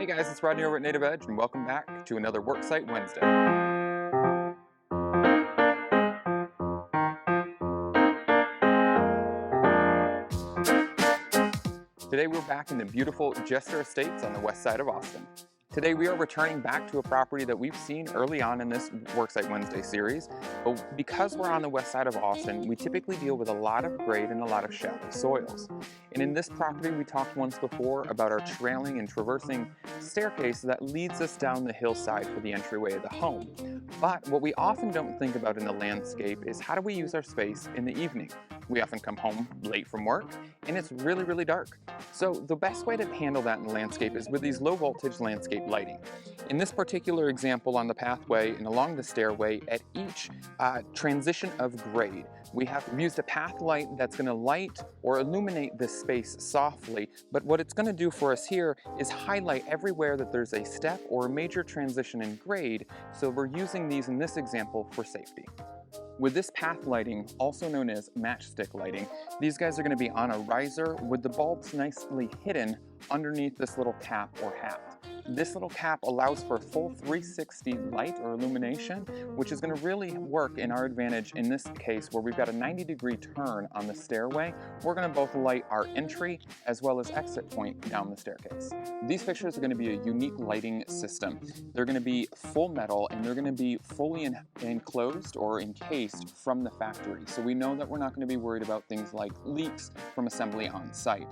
guys, it's Rodney over at Native Edge, and welcome back to another Worksite Wednesday. Today we're back in the beautiful Jester Estates on the west side of Austin. Today we are returning back to a property that we've seen early on in this Worksite Wednesday series, but because we're on the west side of Austin, we typically deal with a lot of grade and a lot of shallow soils. And in this property we talked once before about our trailing and traversing staircase that leads us down the hillside for the entryway of the home. But what we often don't think about in the landscape is how do we use our space in the evening? We often come home late from work and it's really dark. So the best way to handle that in the landscape is with these low voltage landscape lighting. In this particular example on the pathway and along the stairway at each transition of grade, we have used a path light that's going to light or illuminate this space softly, but what it's going to do for us here is highlight everywhere that there's a step or a major transition in grade, so we're using these in this example for safety. With this path lighting, also known as matchstick lighting, these guys are going to be on a riser with the bulbs nicely hidden underneath this little cap or hat. This little cap allows for full 360 light or illumination, which is going to really work in our advantage in this case where we've got a 90-degree turn on the stairway. We're going to both light our entry as well as exit point down the staircase. These fixtures are going to be a unique lighting system. They're going to be full metal and they're going to be fully enclosed or encased from the factory. So we know that we're not going to be worried about things like leaks from assembly on site.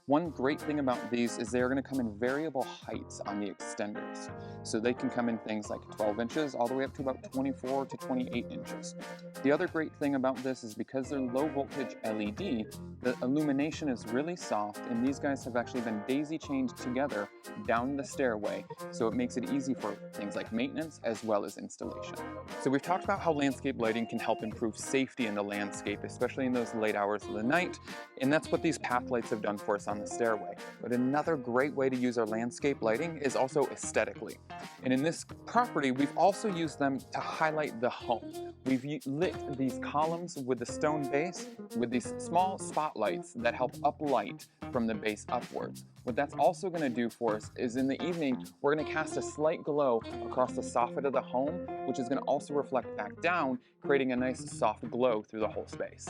One great thing about these is they're going to come in variable heights on the extenders. So they can come in things like 12 inches all the way up to about 24 to 28 inches. The other great thing about this is because they're low voltage LED, the illumination is really soft and these guys have actually been daisy chained together down the stairway, so it makes it easy for things like maintenance as well as installation. So we've talked about how landscape lighting can help improve safety in the landscape, especially in those late hours of the night, and that's what these path lights have done for us on the stairway. But another great way to use our landscape lighting is also aesthetically. And in this property, we've also used them to highlight the home. We've lit these columns with the stone base with these small spotlights that help uplight from the base upwards. What that's also going to do for us is in the evening, we're going to cast a slight glow across the soffit of the home, which is going to also reflect back down, creating a nice soft glow through the whole space.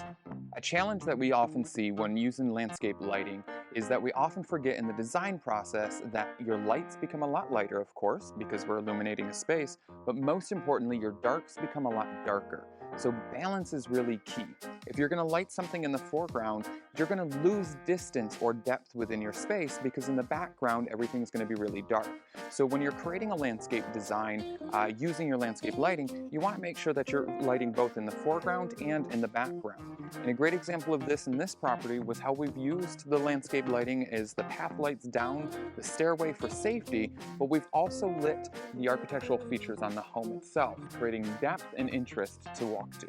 A challenge that we often see when using landscape lighting is that we often forget in the design process that your lights become a lot lighter, of course, because we're illuminating a space, but most importantly, your darks become a lot darker. So balance is really key. If you're going to light something in the foreground, you're going to lose distance or depth within your space because in the background, everything's going to be really dark. So when you're creating a landscape design, using your landscape lighting, you want to make sure that you're lighting both in the foreground and in the background. And a great example of this in this property was how we've used the landscape lighting is the path lights down the stairway for safety, but we've also lit the architectural features on the home itself, creating depth and interest to walk to.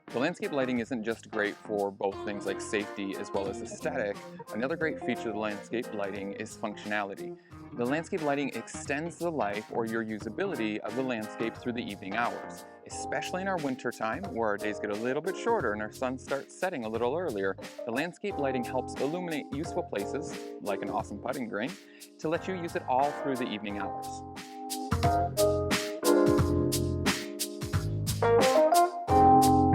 The landscape lighting isn't just great for both things like safety as well as aesthetic. Another great feature of the landscape lighting is functionality. The landscape lighting extends the life or your usability of the landscape through the evening hours. Especially in our winter time, where our days get a little bit shorter and our sun starts setting a little earlier, the landscape lighting helps illuminate useful places, like an awesome putting green, to let you use it all through the evening hours.